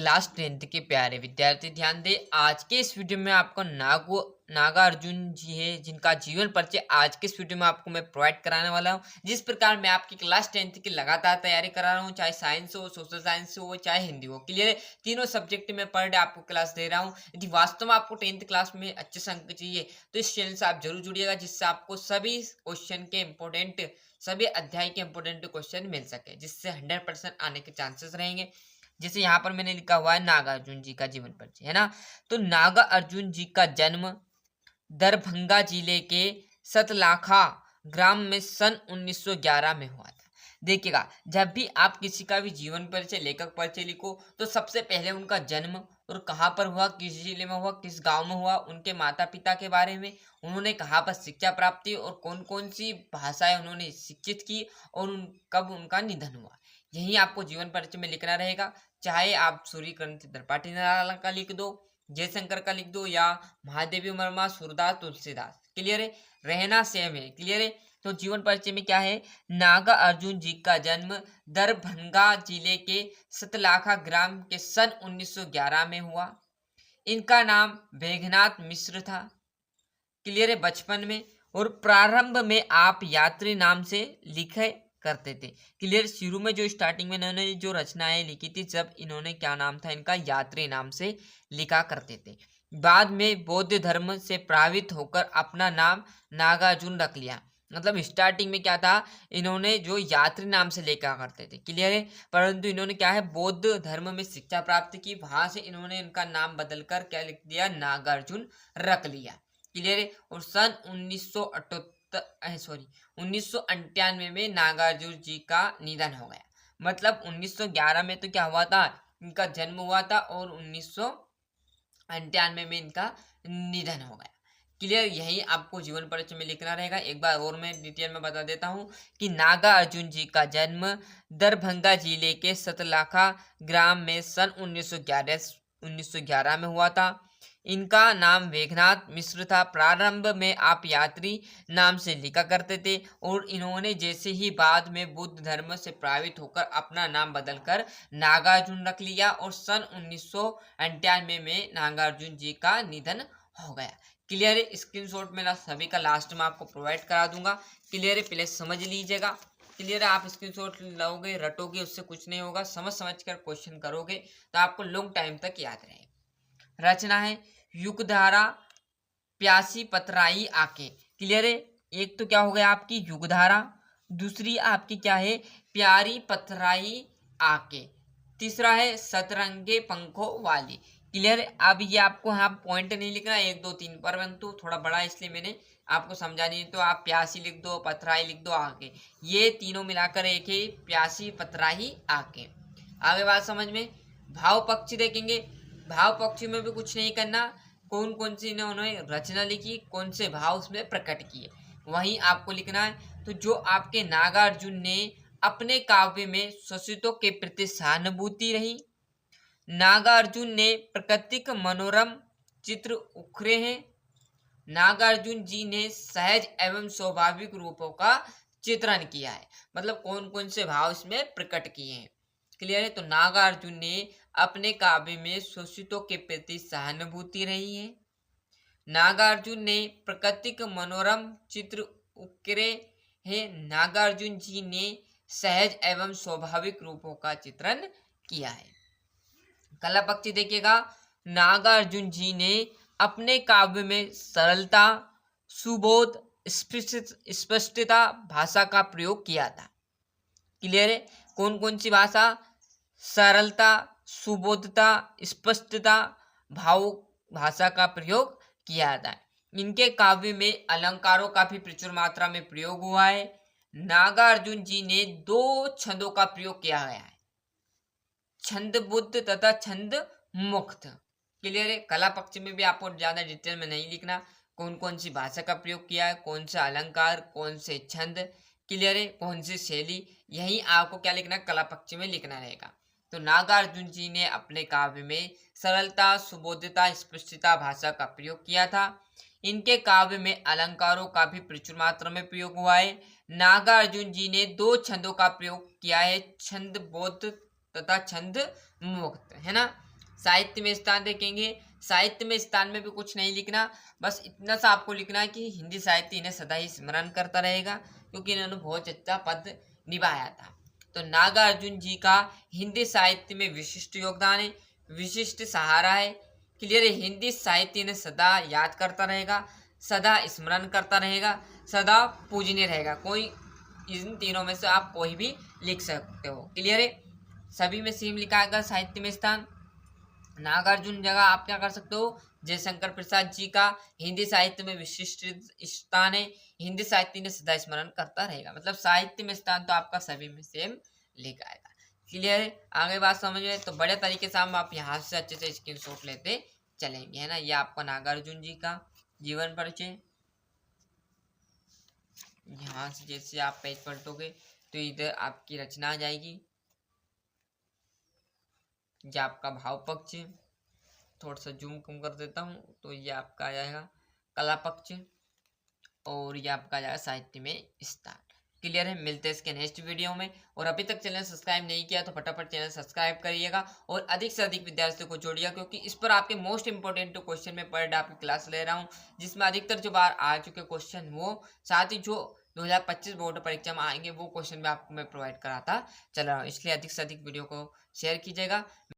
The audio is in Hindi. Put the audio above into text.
क्लास 10th के प्यारे विद्यार्थी ध्यान दें। आज के इस वीडियो में आपको नागार्जुन जी है जिनका जीवन परिचय आज के इस वीडियो में आपको मैं प्रोवाइड कराने वाला हूं। जिस प्रकार मैं आपकी क्लास 10th की लगातार तैयारी करा रहा हूं, चाहे साइंस हो, सोशल साइंस हो, चाहे हिंदी हो, क्लियर है। तीनों सब्जेक्ट में पर डे आपको क्लास दे रहा हूँ। यदि वास्तव में आपको 10th क्लास में अच्छे से अंक चाहिए तो इस चैनल से आप जरूर जुड़िएगा, जिससे आपको सभी क्वेश्चन के इंपॉर्टेंट, सभी अध्याय के इंपॉर्टेंट क्वेश्चन मिल सके, जिससे 100% आने के चांसेस रहेंगे। जैसे यहाँ पर मैंने लिखा हुआ है नागार्जुन जी का जीवन परिचय, है ना। तो नागार्जुन जी का जन्म दरभंगा जिले के सतलाखा ग्राम में सन 1911 में हुआ था। देखिएगा, जब भी आप किसी का भी जीवन परिचय, लेखक परिचय लिखो तो सबसे पहले उनका जन्म और कहाँ पर हुआ, किस जिले में हुआ, किस गांव में हुआ, उनके माता पिता के बारे में, उन्होंने कहाँ पर शिक्षा प्राप्त की और कौन कौन सी भाषाएं उन्होंने शिक्षित की और कब उनका निधन हुआ, यही आपको जीवन परिचय में लिखना रहेगा। चाहे आप सूर्यकांत त्रिपाठी निराला का लिख दो, जयशंकर का लिख दो, या महादेवी वर्मा, सूरदास, तुलसीदास, क्लियर है। रहना सेम है, क्लियर है। तो जीवन परिचय में क्या है, नागार्जुन जी का जन्म दरभंगा जिले के सतलाखा ग्राम के सन 1911 में हुआ। इनका नाम मेघनाथ मिश्र था, क्लियर है, बचपन में। और प्रारंभ में आप यात्री नाम से लिखे करते थे, क्लियर। शुरू में जो स्टार्टिंग में इन्होंने जो रचनाएं लिखी थी, जब इन्होंने क्या नाम था इनका, यात्री नाम से लिखा करते थे। बाद में बौद्ध धर्म से प्रभावित होकर अपना नाम नागार्जुन रख लिया। मतलब स्टार्टिंग में क्या था, इन्होंने जो यात्री नाम से लेकर करते थे, क्लियर है। परंतु इन्होंने क्या है, बौद्ध धर्म में शिक्षा प्राप्त की, वहां से इन्होंने इनका नाम बदलकर क्या लिख दिया, नागार्जुन रख लिया, क्लियर है। और सन 1998 में नागार्जुन जी का निधन हो गया। मतलब 1911 में तो क्या हुआ था, इनका जन्म हुआ था, और 1998 में इनका निधन हो गया, क्लियर। यही आपको जीवन परिचय में लिखना रहेगा। एक बार और मैं डिटेल में बता देता हूँ कि नागार्जुन जी का जन्म दरभंगा जिले के सतलाखा ग्राम में सन 1911 में हुआ था। इनका नाम मेघनाथ मिश्र था। प्रारंभ में आप यात्री नाम से लिखा करते थे, और इन्होंने जैसे ही बाद में बुद्ध धर्म से प्रभावित होकर अपना नाम बदलकर नागार्जुन रख लिया, और सन 1998 में नागार्जुन जी का निधन हो गया, क्लियर है। स्क्रीनशॉट मेरा सभी का लास्ट में आपको प्रोवाइड करा दूंगा, क्लियर है। पहले समझ लीजिएगा, क्लियर है। आप स्क्रीनशॉट लोगे, रटोगे, उससे कुछ नहीं होगा। समझ समझ कर क्वेश्चन करोगे तो आपको लॉन्ग टाइम तक याद रहेगा। रचना है युगधारा प्यासी पतराई आके, क्लियर है। एक तो क्या हो गया आपकी युगधारा, दूसरी आपकी क्या है, प्यारी पतराई आके, तीसरा है सतरंगे पंखों वाली, क्लियर है। अब ये आपको यहाँ पॉइंट नहीं लिखना 1 2 3, परंतु थोड़ा बड़ा इसलिए मैंने आपको समझा नहीं, तो आप प्यासी लिख दो, पथराई लिख दो, आके, ये तीनों मिलाकर एक ही प्यासी पतराई आके। आगे बात समझ में। भाव पक्षी देखेंगे, भाव पक्षी में भी कुछ नहीं करना, कौन कौन सी इन्होंने रचना लिखी, कौन से भाव उसमें प्रकट किए, वहीं आपको लिखना है। तो जो आपके नागार्जुन ने अपने काव्य में शोषितों के प्रति सहानुभूति रही, नागार्जुन ने प्राकृतिक मनोरम चित्र उखरे हैं, नागार्जुन जी ने सहज एवं स्वाभाविक रूपों का चित्रण किया है। मतलब कौन कौन से भाव इसमें प्रकट किए हैं, क्लियर है। तो नागार्जुन ने अपने काव्य में शोषितों के प्रति सहानुभूति रही है, नागार्जुन ने प्राकृतिक मनोरम चित्र उकेरे है, नागार्जुन जी ने सहज एवं स्वाभाविक रूपों का चित्रण किया है। कला पक्षी देखिएगा, नागार्जुन जी ने अपने काव्य में सरलता, सुबोध, स्पष्टता भाषा का प्रयोग किया था, क्लियर है। कौन कौन सी भाषा, सरलता, सुबोधता, स्पष्टता, भाव भाषा का प्रयोग किया था। इनके काव्य में अलंकारों का भी प्रचुर मात्रा में प्रयोग हुआ है। नागार्जुन जी ने 2 छंदों का प्रयोग किया गया है, छंदबुद्ध तथा छंद मुक्त, क्लियर है। कला पक्ष में भी आपको ज्यादा डिटेल में नहीं लिखना, कौन कौन सी भाषा का प्रयोग किया है, कौन सा अलंकार, कौन से छंद, क्लियर है, कौन सी शैली, यही आपको क्या लिखना, कला पक्ष में लिखना रहेगा। तो नागार्जुन जी ने अपने काव्य में सरलता, सुबोधता, स्पष्टता भाषा का प्रयोग किया था। इनके काव्य में अलंकारों का भी प्रचुर मात्रा में प्रयोग हुआ है। नागार्जुन जी ने 2 छंदों का प्रयोग किया है, छंद बौद्ध तथा छंद मुक्त, है ना। साहित्य में स्थान देखेंगे, साहित्य में स्थान में भी कुछ नहीं लिखना, बस इतना सा आपको लिखना है कि हिंदी साहित्य इन्हें सदा ही स्मरण करता रहेगा क्योंकि इन्होंने बहुत अच्छा पद निभाया था। तो नागार्जुन जी का हिंदी साहित्य में विशिष्ट योगदान है, विशिष्ट सहारा है। क्लियर है, हिंदी साहित्य इन्हें सदा याद करता रहेगा, सदा स्मरण करता रहेगा, सदा पूजनीय रहेगा। कोई इन तीनों में से आप कोई भी लिख सकते हो। क्लियर है, सभी में सेम लिखा है साहित्य में स्थान। नागार्जुन जगह आप क्या कर सकते हो, जयशंकर प्रसाद जी का हिंदी साहित्य में विशिष्ट स्थान है, हिंदी साहित्य ने सदा स्मरण करता रहेगा। मतलब साहित्य में स्थान तो आपका सभी में सेम लिखा आएगा। क्लियर है, आगे बात समझ में तो बड़े तरीके से हम आप यहाँ से अच्छे से स्क्रीनशॉट लेते चलेंगे, है ना। ये आपका नागार्जुन जी का जीवन परिचय। यहाँ से जैसे आप पेज पलटोगे तो इधर आपकी रचना आ जाएगी, ये आपका भाव पक्ष, थोड़ा सा जूम कम कर देता हूँ तो ये आपका आ जाएगा कला पक्ष, और ये आपका आ जाएगा साहित्य में स्थान। क्लियर है, मिलते हैं इसके नेक्स्ट वीडियो में। और अभी तक चैनल सब्सक्राइब नहीं किया तो फटाफट चैनल सब्सक्राइब करिएगा और अधिक से अधिक विद्यार्थियों को जोड़िएगा, क्योंकि इस पर आपके मोस्ट इंपॉर्टेंट क्वेश्चन में पर डे आपकी क्लास ले रहा हूँ, जिसमें अधिकतर जो बार आ चुके क्वेश्चन वो, साथ ही जो 2025 बोर्ड परीक्षा में आएंगे वो क्वेश्चन भी आपको मैं प्रोवाइड कराता चल रहा हूँ। इसलिए अधिक से अधिक वीडियो को शेयर कीजिएगा।